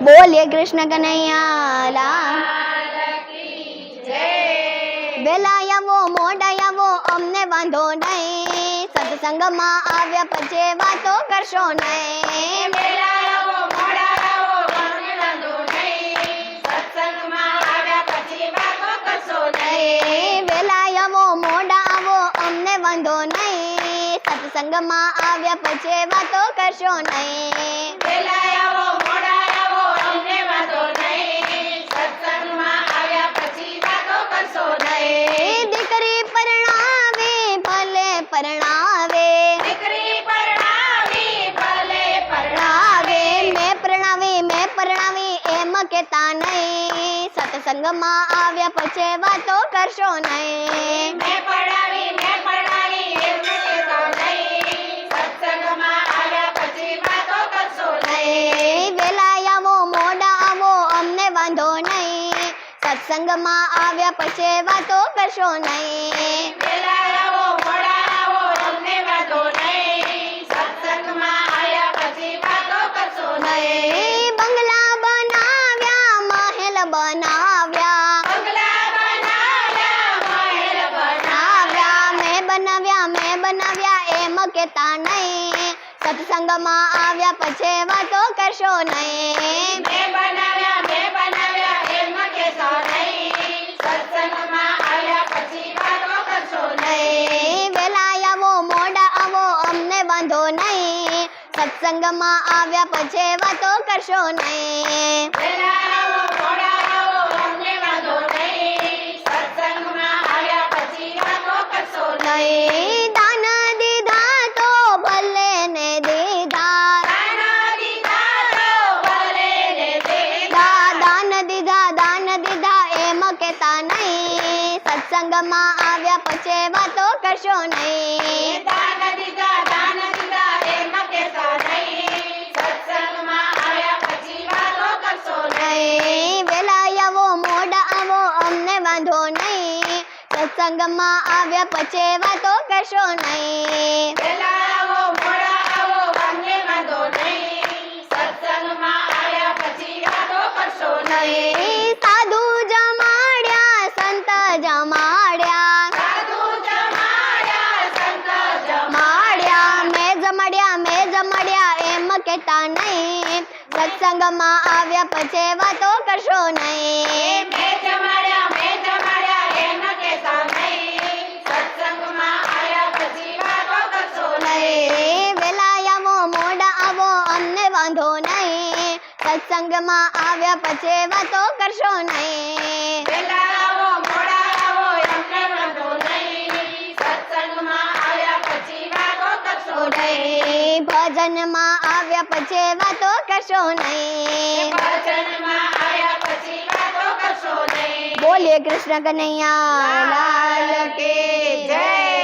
બોલીએ કૃષ્ણ કનૈયા લાલ કી જય। વેલા આવો મોડા આવો અમને વાંધો નહીં, સત્સંગમાં આવ્યા પછી વાતો કરશો નહીં। વેલા આવો મોડા આવો અમને વાંધો નહીં, સત્સંગમાં આવ્યા પછી વાતો કરશો નહીં। વેલા આવો મોડા આવો અમને વાંધો નહીં, સત્સંગમાં આવ્યા પછી વાતો કરશો નહીં। વેલા આવો મોડા આવો અમને વાંધો નહીં, સત્સંગમાં આવ્યા પછી વાતો કરશો નહીં। દીકરી પરણાવે ભલે પરણાવે, દીકરી પરણાવી ભલે પરણાવે મેં પરણાવી એમ કેતા નહીં, સત્સંગમાં આવ્યા પછી વાતો કરશો નહીં। મેં પરણાવી એમ કહેશો નહીં, સત્સંગમાં આવ્યા પછી વાતો કરશો નહીં। વેલા આવો મોડા આવો અમને વાંધો નહીં, સત્સંગમાં આવ્યા પછી વાતો કરશો નહીં। વેલા આવો મોડા આવો અમને વાંધો નહીં, સત્સંગમાં આવ્યા પછી વાતો કરશો નહીં। બંગલા બનાવ્યા મહેલ બનાવ્યા, બંગલા બનાવ્યા મહેલ બનાવ્યા, મેં બનાવ્યા એમ કેતા નહીં, સત્સંગમાં આવ્યા પછી વાતો કરશો નહીં। મેં બનાવ્યા એમ કહેશો નહીં, સત્સંગમાં આવ્યા પછી વાતો કરશો નહીં। વેલા આવો મોડા આવો અમને વાંધો નહીં, સત્સંગમાં આવ્યા પછી વાતો કરશો નહીં। વેલા આવો મોડા આવો અમને વાંધો નહીં, સત્સંગમાં આવ્યા પછી વાતો કરશો નહીં। દાન દીધા તો ભલે ને દીધા, દાના દીધા તો ભલે ને દીધા, દાન દીધા એમ કેતા નહીં, સત્સંગમાં આવ્યા પછી વાતો કરશો નહીં। દાન દીધા એમ કહેશો નહીં, સત્સંગમાં આવ્યા પછી વાતો કરશો નહીં। વેલા આવો મોડા આવો અમને વાંધો નહીં, સત્સંગમાં આવ્યા પછી વાતો કરશો નહીં। વેલા આવો મોડા આવો અમને વાંધો નહીં, સત્સંગમાં આવ્યા પછી વાતો કરશો નહીં। સાધુ જમાડ્યા સંત જમાડ્યા, સાધુ જમાડ્યા સંત મેં જમાડ્યા એમ કેતા નહીં, સત્સંગમાં આવ્યા પછી વાતો કરશો નહીં। મેં જમાડ્યા એમ કહેશો નહીં, સત્સંગમાં આવ્યા પછી વાતો કરશો નહીં। વેલા આવો મોડા આવો અમને વાંધો નહીં, સત્સંગમાં આવ્યા પછી વાતો કરશો નહીં। વેલા આવો મોડા આવો અમને વાંધો નહીં, સત્સંગમાં આવ્યા પછી વાતો કરશો નહીં। ભજનમાં આવ્યા પછી વાતો કરશો નહીં। ભજનમાં આવ્યા પછી વાતો કરશો નહીં। બોલીએ કૃષ્ણ કનૈયા લાલ લાલ કી જય।